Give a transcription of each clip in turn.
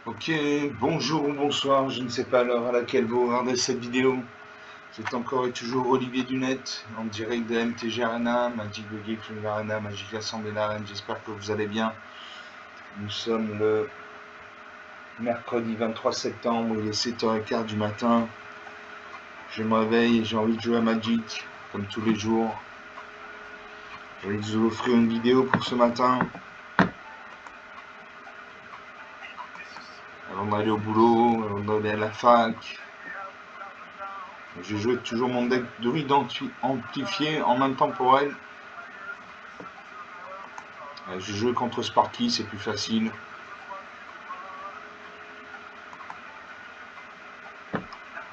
Ok, bonjour ou bonsoir, je ne sais pas l'heure à laquelle vous regardez cette vidéo. C'est encore et toujours Olivier Dunette, en direct de MTG Arena, Magic the Gathering Arena, Magic Assemblée d'Arène, j'espère que vous allez bien. Nous sommes le mercredi 23 septembre, il est 7h15 du matin. Je me réveille et j'ai envie de jouer à Magic, comme tous les jours. J'ai envie de vous offrir une vidéo pour ce matin. Avant d'aller au boulot, avant d'aller à la fac. Je joue toujours mon deck druide amplifié en même temporel. Je joue contre Sparky, c'est plus facile.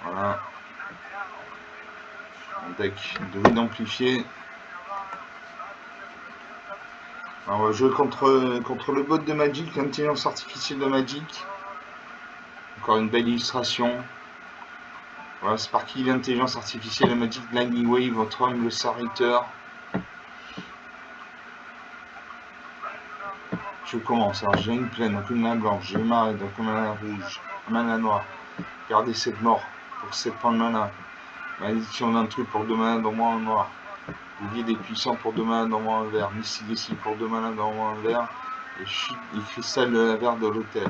Voilà. Mon deck druide amplifié. Alors, on va jouer contre le bot de Magic, l'intelligence artificielle de Magic. Encore une belle illustration. Voilà, Sparky, l'intelligence artificielle de Magic, Lightning Wave, votre homme, le serviteur. Je commence. Alors j'ai une plaine, donc une main blanche, j'ai une marée, donc une mana rouge, une mana noire. Gardez cette mort pour 7 points de mana. Malédiction d'un truc pour 2 mana dans moi en noir. Bouvier des puissants pour 2 mana dans moi en vert. Mystique pour 2 mana dans moi en vert. Et chute et cristal de la verte de l'hôtel.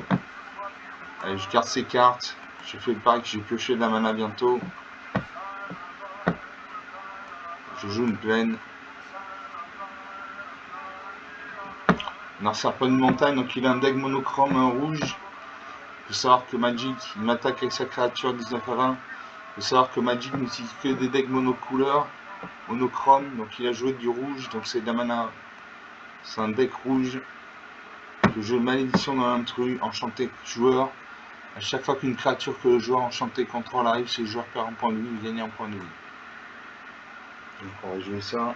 Allez, je garde ces cartes. Je fais le pari que j'ai pioché de la mana bientôt. Je joue une plaine. Narserpent de montagne, donc il a un deck monochrome rouge. Il faut savoir que Magic, il m'attaque avec sa créature 19 à 20. Il faut savoir que Magic n'utilise que des decks monocouleurs, monochrome, donc il a joué du rouge, donc c'est de la mana. C'est un deck rouge. Le jeu malédiction dans l'intrus, enchanté joueur. À chaque fois qu'une créature que le joueur enchanté contrôle arrive, ce joueur perd un point de vie ou gagne un point de vie. Donc on va jouer ça.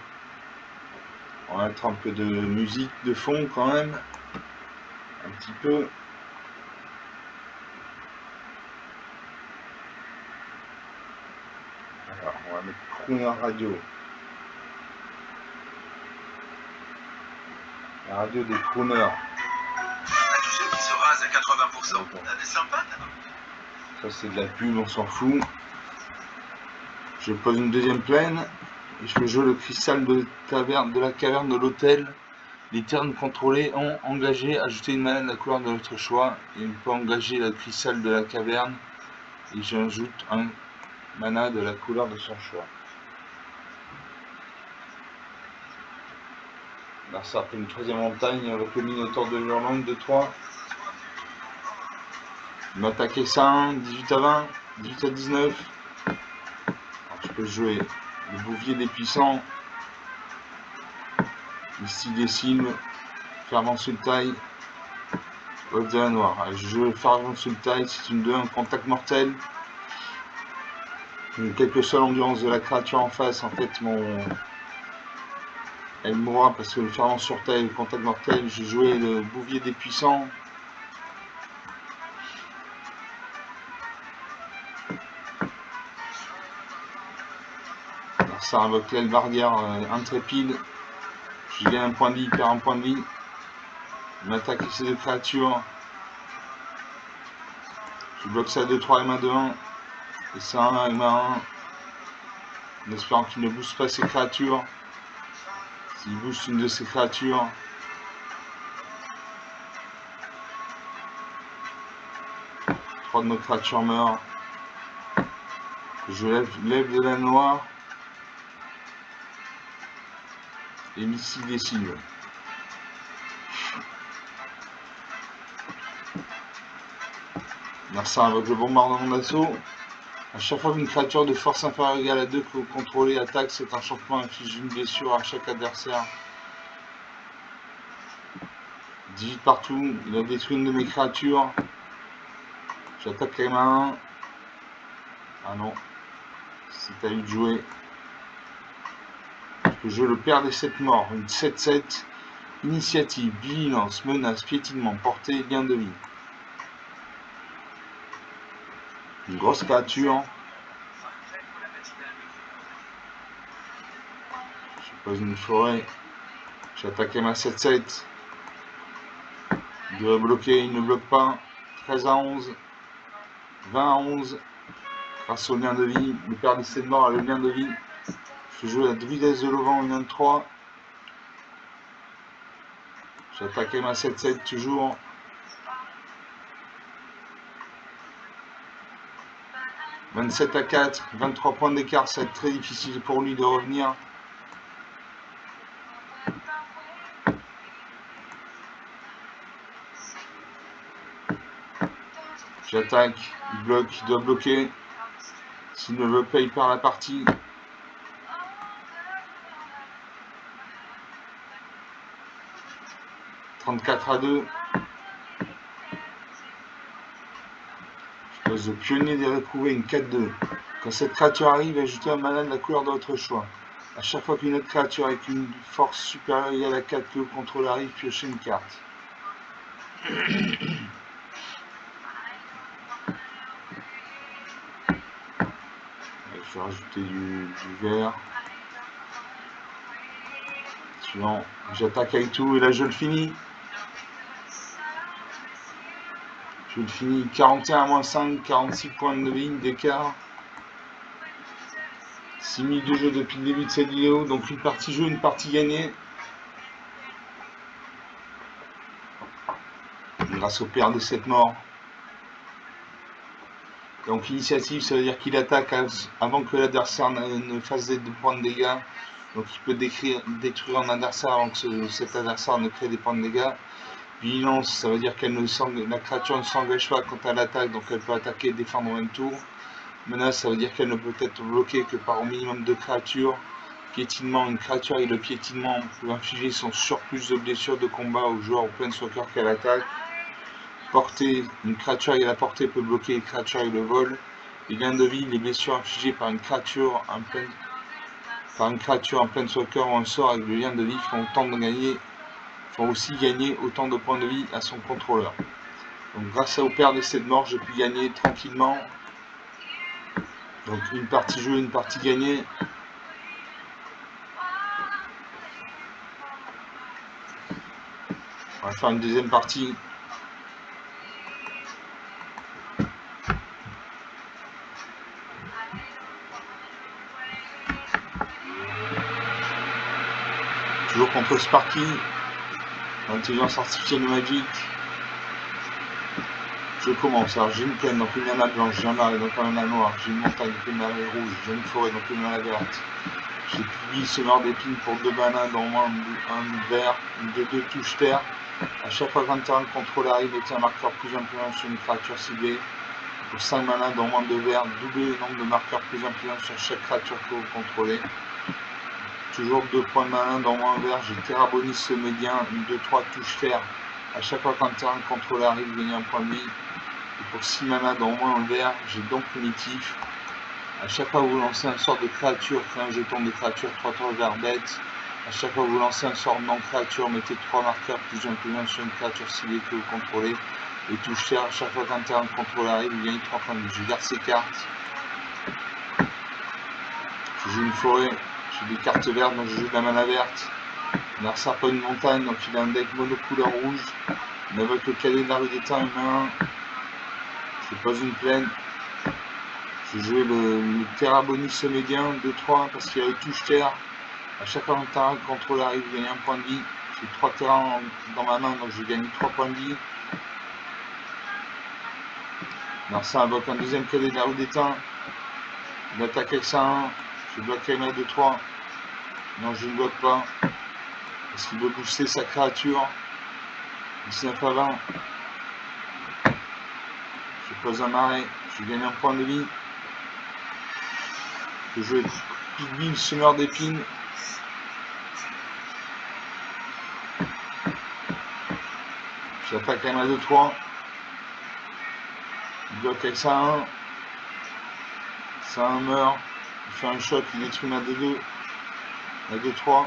On va mettre un peu de musique de fond quand même. Un petit peu. Alors, on va mettre Crooner Radio. La radio des crooners. Ceux qui se rasent à 80%. T'as des sympas, ça c'est de la pub, on s'en fout. Je pose une deuxième plaine. Et je peux jouer le cristal de la caverne de l'hôtel. Les termes contrôlés ont engagé, ajouter une mana de la couleur de notre choix. Et on peut engager le cristal de la caverne. Et j'ajoute un mana de la couleur de son choix. Là ça a fait une troisième montagne avec le Minotaure de Lurlang de 3. Il m'a attaqué ça, 18 à 20, 18 à 19. Alors, je peux jouer le Bouvier des puissants. Ici des Sylves, Fervent Sultai, Wolf de la Noire. Alors, je joue le Fervent Sultai, c'est une 2-1 contact mortel. Donc, quelle que soit l'endurance de la créature en face, en fait, elle mourra parce que le Fervent Sultai est le contact mortel. J'ai joué le Bouvier des puissants. Alors, ça invoque l'Elbardière intrépide. Je gagne un point de vie, il perd un point de vie. Il m'attaque ces deux créatures. Je bloque ça 2-3 M1 de 1. Et ça 1 M1. En espérant qu'il ne booste pas ses créatures. S'il booste une de ses créatures. Trois de nos créatures meurent. Je lève de la noire. Et missile des Sylves. Narsa invoque le bombardement d'assaut. A chaque fois qu'une créature de force inférieure égale à 2 que vous contrôlez attaque, cet enchantement inflige une blessure à chaque adversaire. 18 partout, il a détruit une de mes créatures. J'attaque les mains. Ah non, c'est à lui de jouer. Je le perds des 7 morts, une 7-7. Initiative, vigilance, menace, piétinement, portée, lien de vie. Une grosse créature. Je pose une forêt. J'attaque ma 7-7. Il doit bloquer, il ne bloque pas. 13 à 11, 20 à 11, grâce au lien de vie. Le père décès de mort a le lien de vie. Je joue la Druidesse de l'auvent au lien de 3. J'attaque ma 7-7 toujours. « 27 à 4, 23 points d'écart, ça va être très difficile pour lui de revenir. J'attaque, il bloque, il doit bloquer. S'il ne veut pas, il perd la partie. « 34 à 2. Je pose le pionnier des réprouvés, une 4-2. Quand cette créature arrive, ajoutez un mana de la couleur de votre choix. À chaque fois qu'une autre créature avec une force supérieure ou égale à 4 que vous contrôlez arrive, piochez une carte. Je vais rajouter du vert. Suivant, j'attaque avec tout et là je le finis. Je le finis 41 à moins 5, 46 points de vie d'écart. 6 minutes de jeu depuis le début de cette vidéo, donc une partie jouée, une partie gagnée. Grâce au père de cette mort. Donc initiative, ça veut dire qu'il attaque avant que l'adversaire ne fasse des points de dégâts. Donc il peut détruire un adversaire avant que cet adversaire ne crée des points de dégâts. Vigilance, ça veut dire que la créature ne s'engage pas quand elle attaque, donc elle peut attaquer et défendre au même tour. Menace, ça veut dire qu'elle ne peut être bloquée que par au minimum 2 créatures. Piétinement, une créature avec le piétinement peut infliger son surplus de blessures de combat au joueur au planeswalker qu'elle attaque. Portée, une créature avec la portée peut bloquer les créatures avec le vol. Les gains de vie, les blessures infligées par une créature en planeswalker ou un sort avec le lien de vie font aussi gagner autant de points de vie à son contrôleur. Donc grâce au père décès de mort, j'ai pu gagner tranquillement. Donc une partie jouée, une partie gagnée. On va faire une deuxième partie. Toujours contre Sparky, l'intelligence artificielle de Magic. Je commence, alors j'ai une plaine, donc une mana blanche, j'ai un marais, donc un mana noir, j'ai une montagne, donc une mana rouge, j'ai une forêt, donc une mana verte. J'ai publié semeur d'épines pour 2 manas, dont un vert, de 2 touches terre. À chaque fois qu'un terrain de contrôle arrive, mettez un marqueur plus influent sur une créature ciblée. Pour 5 manas, dont moins de vert, doublez le nombre de marqueurs plus influents sur chaque créature que vous contrôlez. Toujours 2 points de mana, dans moins vert, j'ai Terrabonis ce médian, une 2-3 touches terre. À chaque fois qu'un terrain de contrôle arrive, gagnez un point de vie. Et pour 6 mana, dans moins un vert, j'ai donc primitif. À chaque fois que vous lancez un sort de créature, créez un jeton de créature 3-3 vert bête. À chaque fois que vous lancez un sort non-créature, mettez 3 marqueurs plus un sur une créature ciblée que vous contrôlez. Et touche terre, à chaque fois qu'un terrain de contrôle arrive, vous gagnez 3 points de vie. Je garde ces cartes. Je joue une forêt. J'ai des cartes vertes, donc je joue de la mana verte. L'adversaire pas une montagne, donc il a un deck monocouleur rouge. Il invoque le cadet de la rue des temps humain. Je pose une plaine. Je joue le Terrabonis médian 2-3 parce qu'il y a le touche terre. À chaque fois qu'un terrain de contrôle arrive, je gagne un point de vie. J'ai 3 terrains dans ma main, donc je gagne 3 points de vie. L'adversaire invoque un deuxième cadet de la rue des temps. Il attaque avec ça 1. Je bloque avec ma 2-3. Non, je ne bloque pas. Parce qu'il veut booster sa créature. 19 à 20. Je pose un marais. Je gagne un point de vie. Je joue Pigby, semeur d'épines. J'attaque avec ma 2-3. Il bloque avec ça 1. Ça 1 meurt. Il fait un choc, il détruit ma 2-2. Ma 2-3.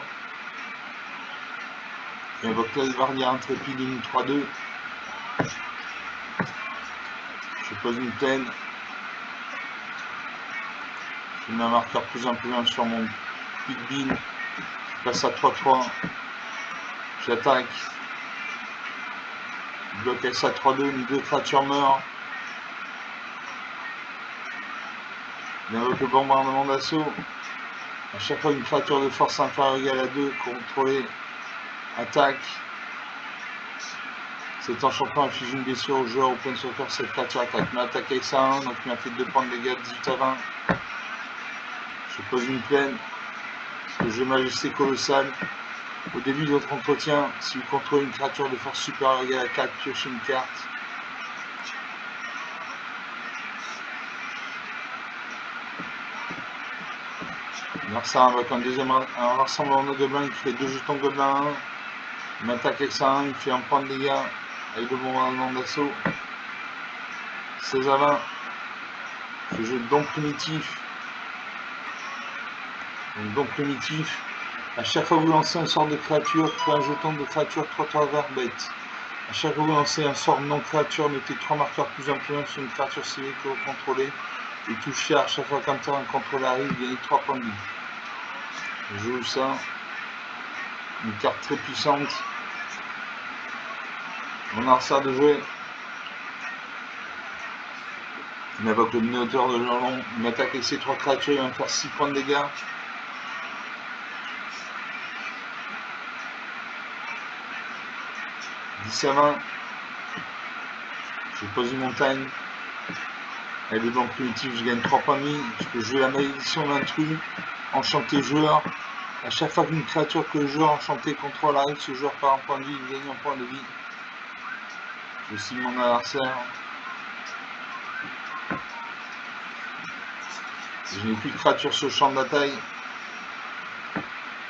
Il invoque l'Alvardia intrépide, une 3-2. Je pose une plaine. Je mets un marqueur plus un sur mon Big Bean. Je passe à 3-3. J'attaque. Il bloque avec sa 3-2, les deux créatures meurent. Il invoque le bombardement d'assaut. À chaque fois une créature de force inférieure égale à 2, contrôlée, attaque. Cet enchantement inflige une blessure au joueur au point de sauvegarde, cette créature attaque. Mais attaque avec ça 1, donc il m'a fait 2 points de dégâts, 18 à 20. Je pose une plaine, parce que j'ai majesté colossale. Au début de votre entretien, si vous contrôlez une créature de force supérieure égale à 4, piochez une carte. Narsa invoque un rassemblement de gobelins, il fait 2 jetons gobelins 1. Il m'attaque avec ça 1, il fait un point de dégâts avec le bombardement d'assaut. 16 à 20. Je joue le don primitif. Donc don primitif. À chaque fois que vous lancez un sort de créature, créez un jeton de créature 3 vert bête. À chaque fois que vous lancez un sort non créature, mettez 3 marqueurs plus un plus 1 sur une créature ciblée que vous contrôlez. Et touchez à chaque fois qu'un contrôle arrive, gagnez 3 points de vie. Je joue ça. Une carte très puissante. On a ça de jouer. Il invoque le minotaure de Lorlon. Il m'attaque avec ses 3 créatures, il va me faire 6 points de dégâts. À 20. Je pose une montagne. Avec le blanc primitif, je gagne 3 points de vie. Je peux jouer la malédiction d'intrus. Enchanté joueur. À chaque fois qu'une créature que le joueur enchanté contrôle arrive, ce joueur perd un point de vie, il gagne un point de vie. Je cible mon adversaire. Je n'ai plus de créature sur le champ de bataille.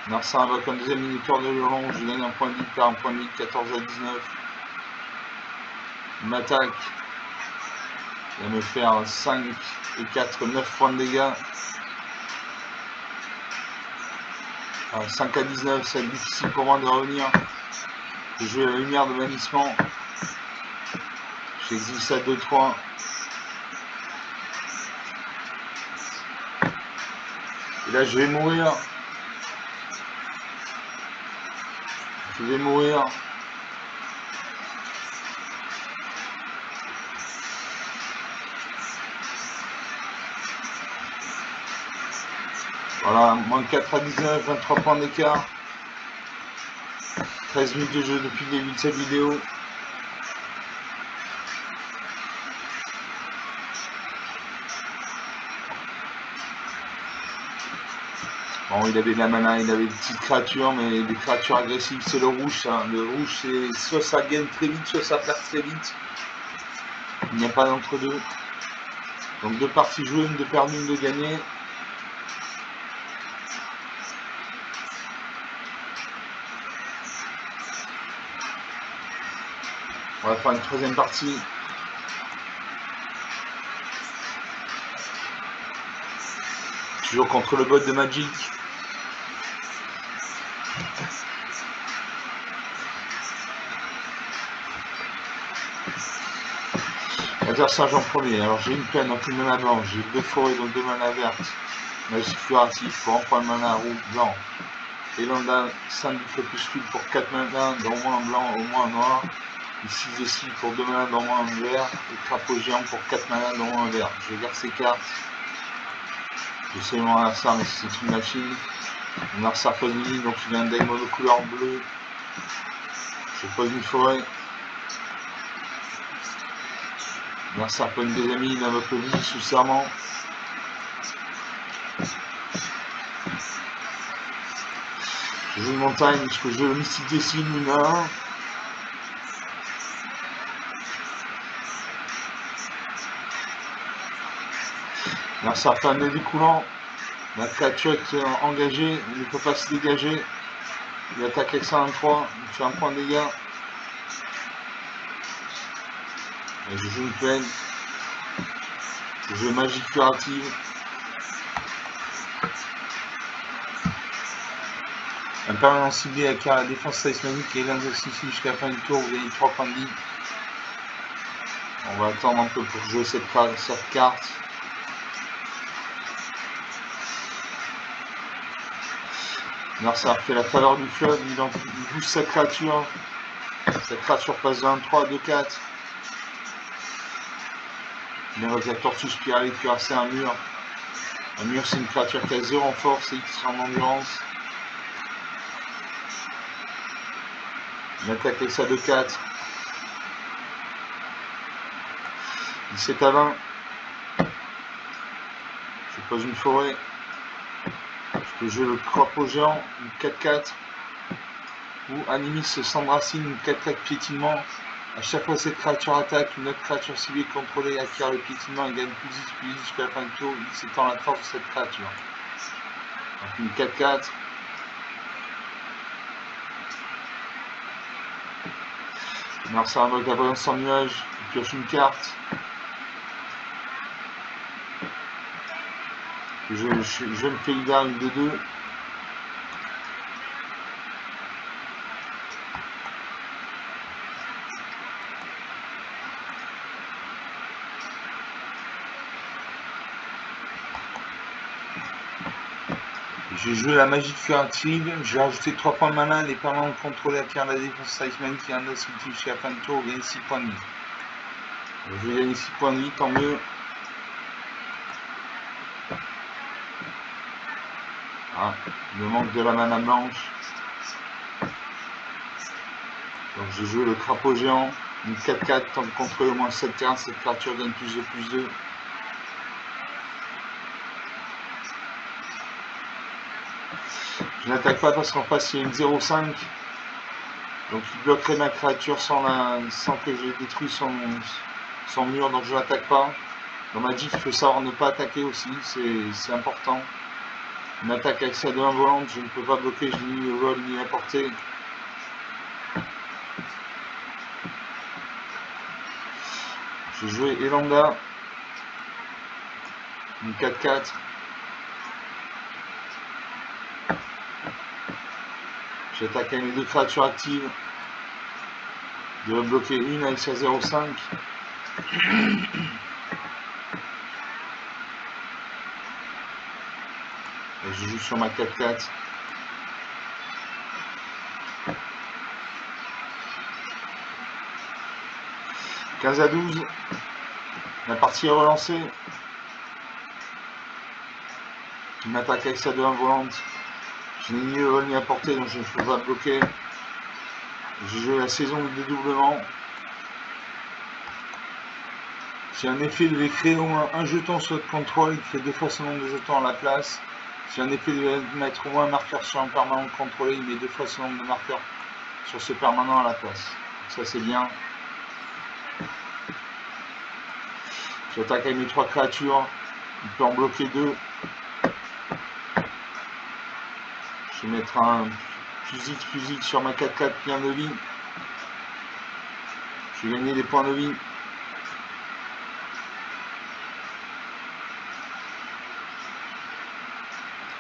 Narsa invoque un deuxième minotaure de Lorlon. Je gagne un point de vie, perd un point de vie, 14 à 19. Il m'attaque. Il va me faire 5 et 4, 9 points de dégâts. 5 à 19, ça va être difficile pour moi de revenir. Je joue la lumière de bannissement. J'existe à 2-3. Et là je vais mourir. Je vais mourir. Voilà, moins de 4 à 19, 23 points d'écart. 13 minutes de jeu depuis le début de cette vidéo. Bon, il avait de la mana, il avait des petites créatures, mais des créatures agressives, c'est le rouge. Ça. Le rouge, c'est soit ça gagne très vite, soit ça perd très vite. Il n'y a pas d'entre-deux. Donc 2 parties jouées, une de perdue, une de gagnée. On va faire une 3e partie. Toujours contre le bot de Magic. Adversaire en premier. Alors j'ai une plaine, donc une mana blanche. J'ai 2 forêts, donc 2 mana vertes. Magie curative pour encore une mana rouge, blanc. Et lambda, 5 du crépuscule pour 4 mana, dont moins en blanc, au moins en noir. Et 6 de cible pour 2 mana, dont moins en vert. Et crapaud géant pour 4 mana, dont moins en vert. Je garde ces cartes. Je sais mon adversaire, mais c'est une machine. Mon adversaire pose une ligne, donc il a un deck mono couleur bleu. Je pose une forêt. Mon adversaire pose une deuxième ligne, il invoque le vigile sous serment. Je joue une montagne, je peux jouer le mystique des signes, une 1. L'adversaire fait un nez découlant. La créature est engagée, il ne peut pas se dégager. Il attaque avec ça 1-3, il fait un point de dégâts. Et je joue une plaine. Je joue magie curative. Un permanent ciblé acquiert la défense talismanique et l'indexifie jusqu'à la fin du tour, vous gagnez 3 points de vie. On va attendre un peu pour jouer cette carte. Alors ça fait la faveur du fleuve, il bouge sa créature. Cette créature passe de 1-3 à 2-4. Mais avec la tortue spirale et cuirassée un mur. Un mur, c'est une créature qui a 0 en force et X en endurance. On attaque avec ça 2-4. 17 à 20. Je pose une forêt. Je peux jouer le crapaud géant, une 4-4. Ou Animis sans racine, une 4-4 piétinement. A chaque fois cette créature attaque, une autre créature ciblée contrôlée acquiert le piétinement et gagne plus 10 jusqu'à la fin du tour. Il s'étend la force de cette créature. Donc une 4-4. Merci à la voyance sans nuage. Il pioche une carte. Je me fais leader une 2-2. J'ai joué la magie curative, j'ai rajouté 3 points de mana, les permanents contrôlés acquièrent la défense size magique et un os ultime jusqu'à la fin du tour, gagne 6 points de vie. Je vais gagner 6 points de vie, tant mieux. Ah, il me manque de la mana blanche. Donc j'ai joué le crapaud géant, une 4-4, tant de contrôler au moins 7 terrains, cette créature gagne +2/+2. Je n'attaque pas parce qu'en face il y a une 0-5. Donc il bloquerait ma créature sans que j'ai détruit son mur, donc je n'attaque pas. Dans Magic, il faut savoir ne pas attaquer aussi, c'est important. Une attaque avec ça de 1 volante, je ne peux pas bloquer, je lis le vol ni la portée. J'ai joué Elanda, une 4-4. J'attaque avec mes 2 créatures actives. Je vais bloquer une avec sa 0-5. Et je joue sur ma 4-4. « 15 à 12. La partie est relancée. Il m'attaque avec sa 2-1 volante. Je n'ai ni le vol ni à portée, donc je ne peux pas bloquer. J'ai joué la saison de dédoublement. Si un effet devait créer au moins un jeton sur votre contrôle, il fait 2 fois son nombre de jetons à la place. Si un effet devait mettre au moins un marqueur sur un permanent contrôlé, il met 2 fois son nombre de marqueurs sur ce permanent à la place. Donc ça c'est bien. J'attaque avec mes 3 créatures. Il peut en bloquer 2. Je vais mettre un +X sur ma 4-4 plein de vie. Je vais gagner des points de vie.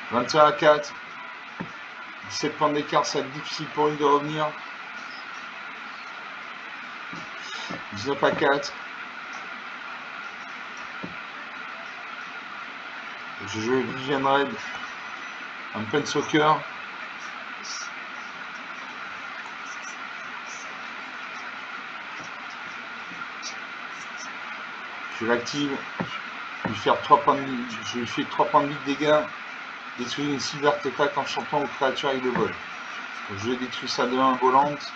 « 21 à 4. 17 points d'écart, ça va être difficile pour lui de revenir. 19 à 4. Je joue Vivian Red. Un Planeswalker. Je l'active. Je lui fais 3 points de vie de dégâts. Détruire une cible artefact en chantant aux créatures avec le vol. Donc je vais détruire ça de 1 volante.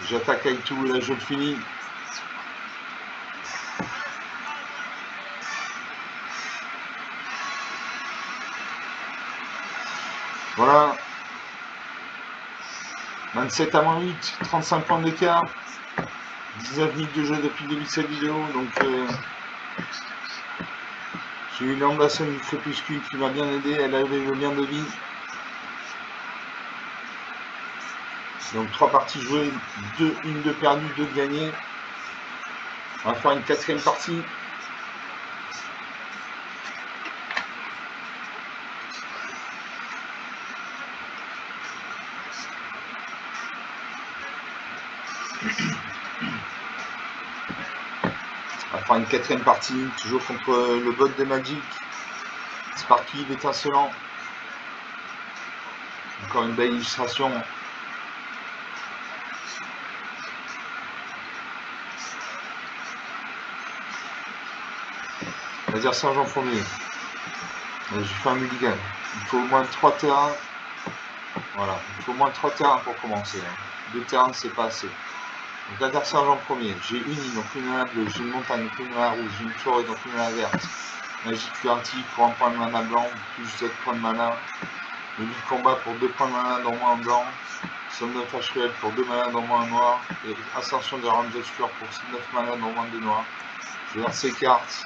J'attaque avec tout, là je le finis. Voilà. 27 à -8, 35 points d'écart. 19 minutes de jeu depuis le début de cette vidéo. Donc j'ai eu l'ambassade du crépuscule qui m'a bien aidé. Elle avait le bien de vie. Donc 3 parties jouées, 1 de perdu, 2 de gagné. On va faire une 4e partie. On va faire une 4e partie, toujours contre le bot de Magic. Sparky, l'étincelant. Encore une belle illustration. On va dire sergent premier. J'ai fait un mulligan. Il faut au moins 3 terrains. Voilà, il faut au moins 3 terrains pour commencer. 2 terrains, c'est pas assez. Donc l'intersergent premier, j'ai une île, donc une mana bleue, j'ai une montagne, donc une mana rouge, j'ai une forêt, donc une mana verte. Magie furtive pour 1 point de mana blanc, plus 7 points de mana. Menu de combat pour 2 points de mana dans moins blanc. Somme de flash cruel pour 2 mana dans moins noir. Et ascension des rangs obscurs pour 9 mana dans moins de noir. Je vais vers ces cartes.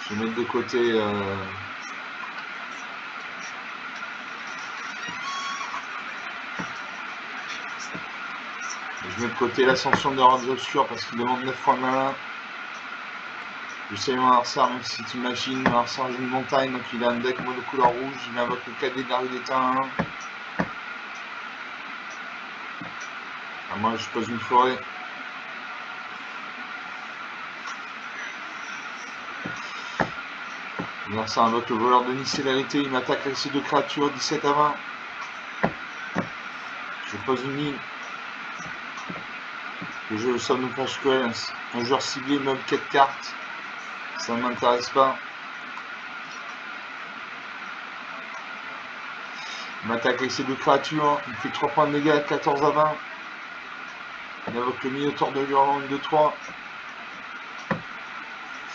Je vais mettre de côté je mets de côté l'ascension des rangs obscurs parce qu'il demande 9 points de mana. Je sais mon adversaire, même si c'est une machine, mon adversaire joue une montagne, donc il a un deck monocouleur rouge, il invoque le cadet de la rue d'état 1. Moi je pose une forêt. Mon adversaire invoque le voleur de Nice célérité, il m'attaque avec ses 2 créatures, 17 à 20. Je pose une ligne. Le jeu somme de flash cruel, un joueur ciblé, meuble 4 cartes. Ça ne m'intéresse pas. Il m'attaque avec ses 2 créatures, il fait 3 points de dégâts, 14 à 20. Il invoque le Minotaure de Hurlant, une 2-3.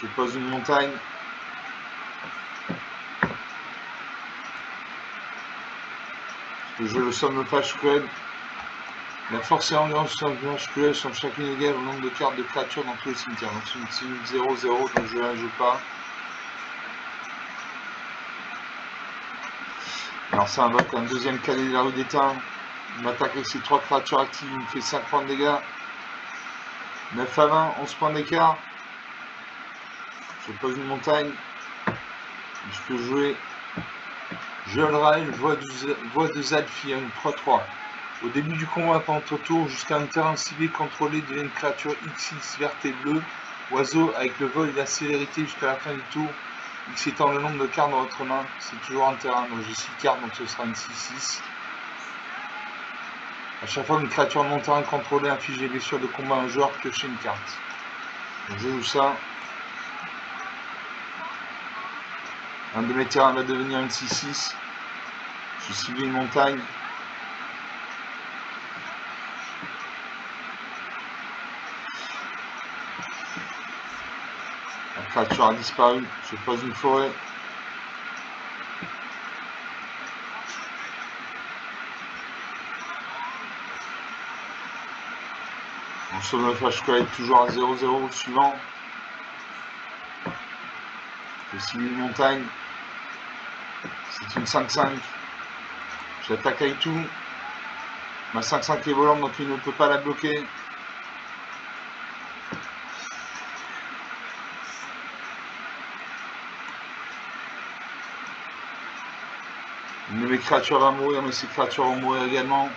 Je pose une montagne. Le jeu le somme de flash cruel. La force et l'endurance sur le flash cruel sont chacune égales au nombre de cartes de créatures dans tous les cimetières. Donc c'est une 0-0, donc je ne la joue pas. Alors ça invoque un deuxième cadet de la rue d'étain. Il m'attaque avec ses 3 créatures actives, il me fait 5 points de dégâts. 9 à 20, 11 points d'écart. Je pose une montagne. Je peux jouer Jolrael, voix de Zalfir, une 3-3. Au début du combat, pendant ton tour, jusqu'à un terrain ciblé contrôlé devient une créature XX verte et bleue. Oiseau avec le vol et la célérité jusqu'à la fin du tour. X étant le nombre de cartes dans votre main, c'est toujours un terrain. Donc j'ai 6 cartes, donc ce sera une 6-6. A chaque fois qu'une créature de mon terrain contrôlée inflige des blessures de combat à un joueur, piochez une carte. Donc je joue ça. Un de mes terrains va devenir une 6-6. Je cible une montagne. La créature a disparu. Je pose une forêt. On sauve le flash cruel toujours à 0-0 suivant. Je cible une montagne. C'est une 5-5. J'attaque avec tout. Ma 5-5 est volante, donc il ne peut pas la bloquer. Une de mes créatures va mourir, mais ces créatures vont mourir également.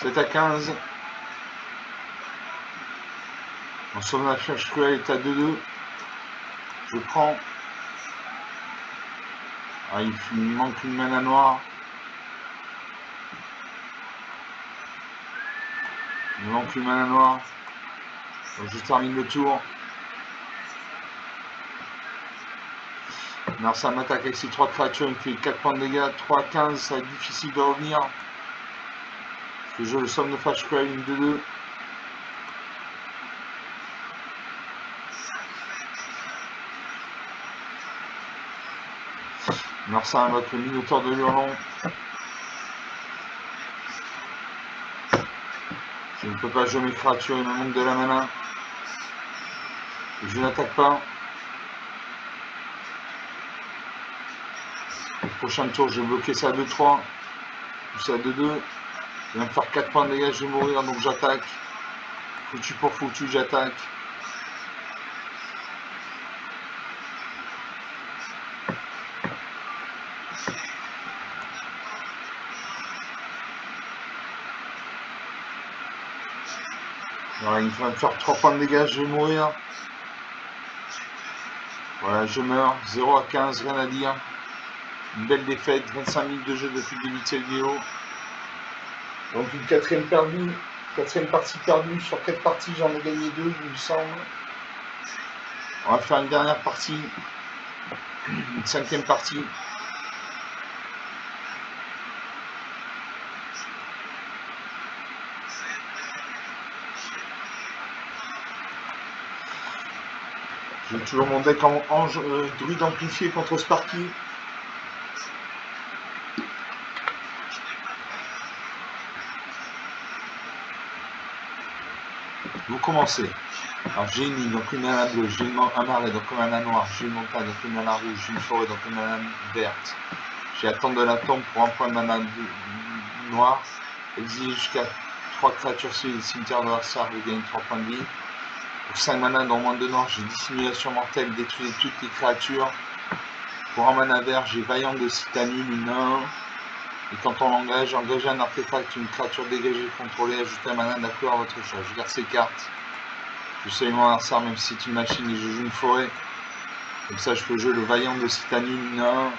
C'est à 15. On sauve la flash cruel est à 2-2. Je prends. Ah, il me manque une mana noire. Il me manque une mana noire. Donc je termine le tour. Alors ça m'attaque avec ces 3 créatures, il me fait 4 points de dégâts, 3 15, ça va être difficile de revenir. Parce que je le somme de flash cruel, une 2-2. Alors ça invoque le Minotaure de Hurlant. Je ne peux pas jouer mes créatures, il me manque de la mana. Je n'attaque pas. Le prochain tour, je vais bloquer ça à 2-3. Plus à 2-2. Il va me faire 4 points de dégâts, je vais mourir, donc j'attaque. Foutu pour foutu, j'attaque. Voilà, il va me faire 3 points de dégâts, je vais mourir. Voilà, je meurs. 0 à 15, rien à dire. Une belle défaite. 25 minutes de jeu depuis le début de cette vidéo. Donc une quatrième partie perdue. Sur 4 parties, j'en ai gagné 2, il me semble. On va faire une dernière partie. Une 5e partie. J'ai toujours mon deck en ange druide amplifié contre Sparky. Vous commencez. Alors j'ai une ligne, donc une mana bleue, j'ai un marais, donc une mana noire, j'ai une montagne, donc une mana rouge, j'ai une forêt, donc une mana verte. J'ai attendre de la tombe pour un point de mana noir. Exiler jusqu'à 3 créatures sur le cimetière de l'adversaire, vous gagnez 3 points de vie. Pour 5 mana dans moins de noir, j'ai dissimulation mortelle, détruire toutes les créatures. Pour un mana vert, j'ai vaillant de Citadine, une 1. Et quand on l'engage, engager un artefact, une créature dégagée, contrôlée, ajouter un mana de la couleur à votre choix. Je garde ces cartes. Je sais mon adversaire, même si c'est une machine et je joue une forêt. Comme ça, je peux jouer le vaillant de Citadine, une 1.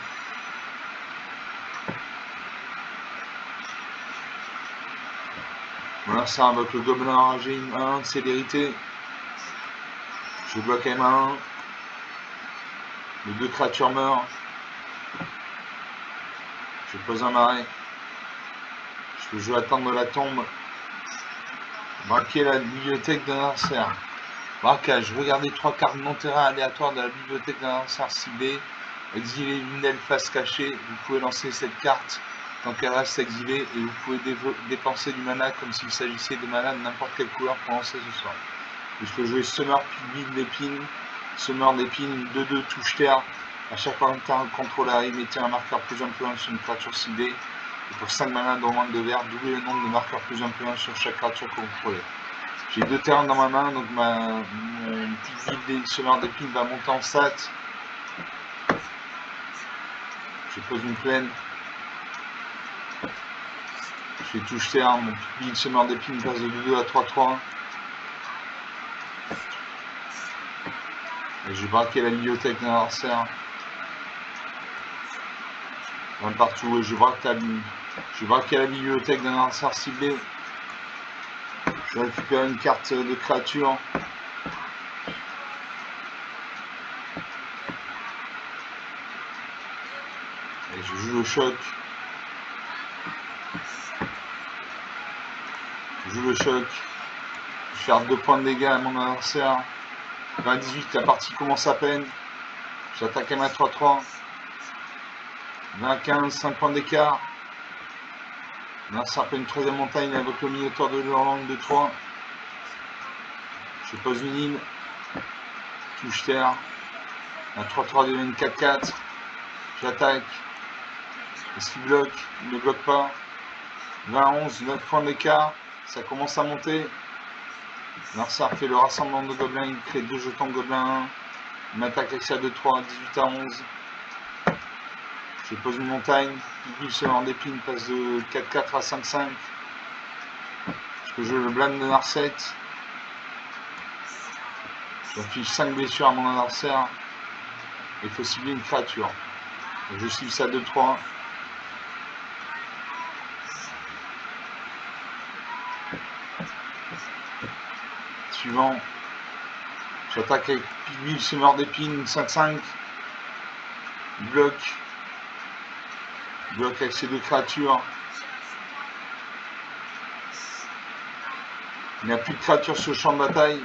Voilà, ça invoque le gobelin enragé, une 1 de célérité. Je bloque M1. Les 2 créatures meurent. Je pose un marais. Je peux jouer attendre de la tombe. Braquer la bibliothèque d'un adversaire. Braquage. Regardez 3 cartes non terrain aléatoires de la bibliothèque d'un adversaire ciblé. Exiler l'une d'elles face cachée. Vous pouvez lancer cette carte tant qu'elle reste exilée et vous pouvez dépenser du mana comme s'il s'agissait de mana de n'importe quelle couleur pour lancer ce soir. Je peux jouer Summer Pigby d'épine. Summer d'épine 2-2 touche terre. À chaque fois qu'un contrôle arrive, mettez un marqueur plus 1/1 sur une créature ciblée. Et pour 5 mana dans moins de vert, doublez le nombre de marqueurs plus 1/1 sur chaque créature que vous contrôlez. J'ai 2 terrains dans ma main, donc mon Pigby Summer d'épine va monter en stat. Je pose une plaine. Je fais touche terre, mon Pigby Summer d'épine passe de 2-2 à 3-3. Et je vais braquer la bibliothèque d'un adversaire. Partout, et je vais braquer la bibliothèque d'un adversaire ciblé. Je récupère une carte de créature. Et je joue le choc. Je joue le choc. Je vais faire 2 points de dégâts à mon adversaire. 20-18, la partie commence à peine. J'attaque à ma 3-3. 20-15, 5 points d'écart. L'adversaire fait une 3e montagne avec le minotaure de l'Orlande de 3. Je pose une île. Touche terre. Un 3-3 devient une 4-4. J'attaque. Est-ce qu'il bloque? Il ne bloque pas. 20-11, 9 points d'écart. Ça commence à monter. L'adversaire fait le rassemblement de gobelins. Il crée 2 jetons gobelins 1. Il m'attaque avec ça de 3, 18-11. Je pose une montagne. Pigby Summer d'épine passe de 4-4 à 5-5. Je peux jouer le blâme de Narset. J'affiche 5 blessures à mon adversaire. Il faut cibler une créature. Donc je cible ça de 3. Suivant. J'attaque avec Pigby Summer d'épine 5-5. Il bloque. Il bloque avec ces 2 créatures. Il n'y a plus de créatures sur le champ de bataille.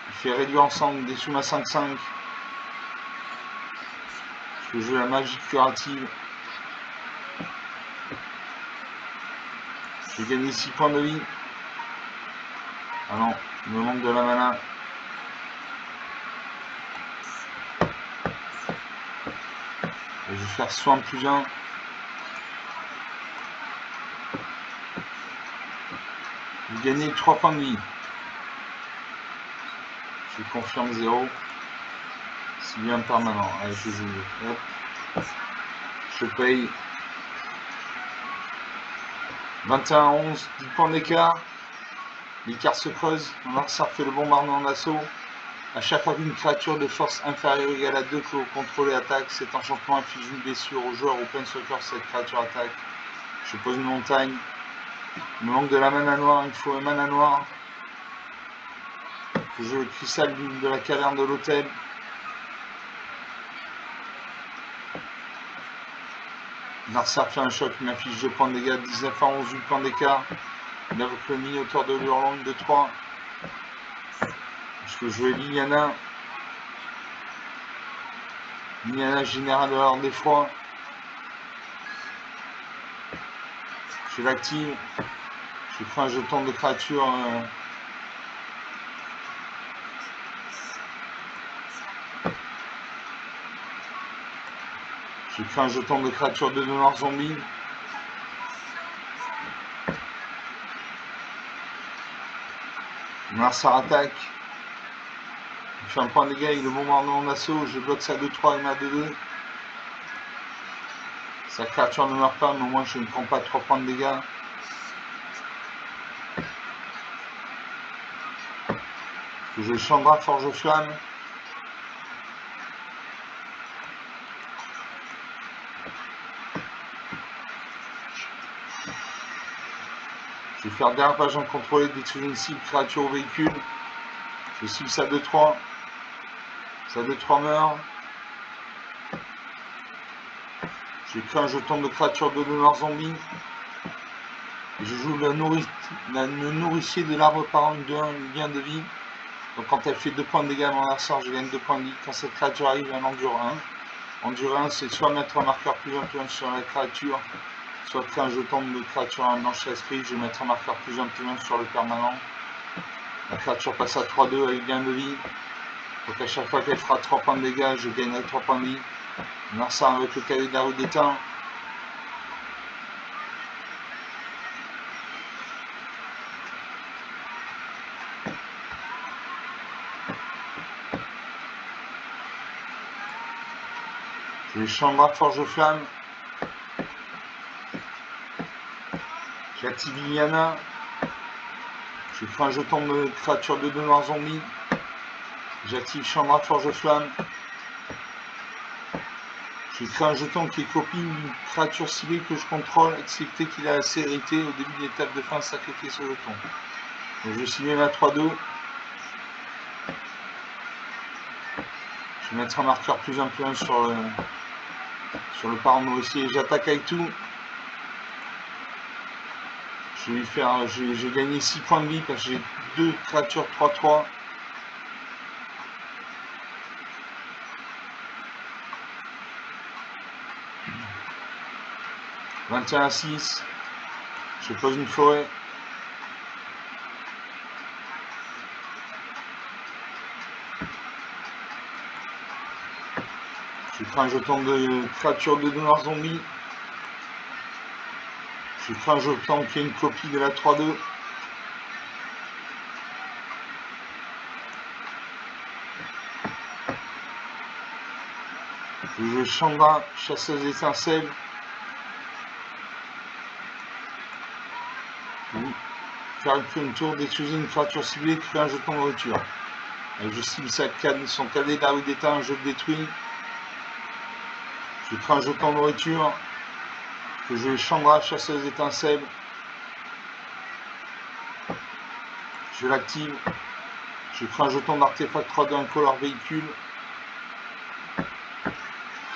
Il fait réduire ensemble des sous à 5-5. Je peux jouer la magie curative. Je vais gagner 6 points de vie. Ah non, il me manque de la mana. Et je vais faire soin plus 1. Je vais gagner 3 points de vie. Je confirme 0. C'est bien permanent. Allez, je joue. Hop. Je paye. 21-11, 10 points d'écart. L'écart se creuse. On a fait le bombardement d'assaut. À chaque fois qu'une créature de force inférieure ou égale à 2 que vous contrôlez attaque, cet enchantement inflige une blessure au joueur ou planeswalker cette créature attaque. Je pose une montagne. Il me manque de la mana noire, il faut une mana noire. Je joue le cristal de la caverne de l'hôtel. Narsa fait un choc, il m'affiche 2 points de dégâts, 19 à 11, 8 points d'écart. Il invoque le mini-auteur de l'Hurlong de 3. Je peux jouer Liliana. Liliana générale de l'ordre d'effroi. Je l'active. Je fais un jeton de créature. Je fais un jeton de créature de noir zombie. Narsa attaque. Il fait un point de dégâts avec le bombardement d'assaut. Je bloque sa 2-3 et ma 2-2. Sa créature ne meurt pas, mais au moins je ne prends pas 3 points de dégâts. Je Chandra Forge Flamme. Je vais faire dérapage incontrôlé, détruire une cible, créature au véhicule. Je cible sa 2-3. Sa 2-3 meurt. Je crée un jeton de créature de noir zombie. Et je joue le nourricier de l'arbre par une 2-1, une gain de vie. Donc quand elle fait 2 points de dégâts à mon adversaire, je gagne 2 points de vie. Quand cette créature arrive, elle endure 1. Endure 1, c'est soit mettre un marqueur plus 1 sur la créature, soit créer un jeton de créature à un blanche esprit. Je vais mettre un marqueur plus 1 sur le permanent. La créature passe à 3-2 avec gain de vie. Donc à chaque fois qu'elle fera 3 points de dégâts, je gagnerai 3 points de vie. Narsa avec le cahier de la rue d'étain. Je vais Chandra Forge Flamme. J'active Liliana. Je fais un jeton de créature de 2 noirs zombies. J'active Chandra Forge Flamme. Je crée un jeton qui est copie d'une créature ciblée que je contrôle, excepté qu'il a assez hérité au début de l'étape de fin de sacrifier ce jeton. Donc je cible ma 3-2. Je vais mettre un marqueur plus 1 sur le parent nourricier. J'attaque avec tout. Je vais lui faire. J'ai gagné 6 points de vie parce que j'ai 2 créatures 3-3. « 21 à 6. Je pose une forêt. Je fais un jeton de créature de 2 noirs zombies. Je fais un jeton qui est une copie de la 3-2. Je joue Chandra, chasseuse d'étincelles. Faire une tour, détruire une créature ciblée qui fait un jeton de nourriture. Je cible son cadet de la rue d'étain, je le détruis. Je crée un jeton de nourriture. Je joue Chandra, chasseuse d'étincelles. Je l'active. Je crée un jeton d'artefact 3-2 incolore véhicule.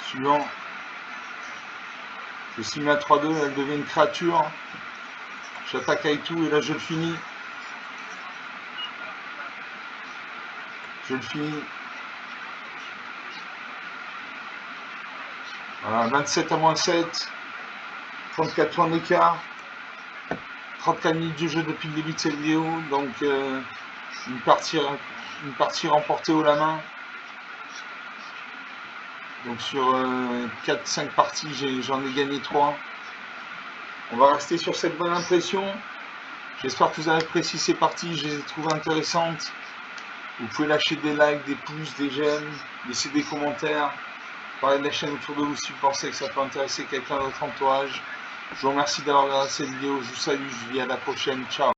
Suivant. Je cible la 3-2, elle devient une créature. J'attaque avec tout et là je le finis. Je le finis. Voilà, 27 à moins 7. 34 points d'écart. 34 minutes de jeu depuis le début de cette vidéo. Donc une partie remportée haut la main. Donc sur 4-5 parties, j'en ai gagné 3. On va rester sur cette bonne impression. J'espère que vous avez apprécié ces parties, je les ai trouvées intéressantes. Vous pouvez lâcher des likes, des pouces, des j'aime, laisser des commentaires, parler de la chaîne autour de vous si vous pensez que ça peut intéresser quelqu'un de votre entourage. Je vous remercie d'avoir regardé cette vidéo, je vous salue, je vous dis à la prochaine, ciao.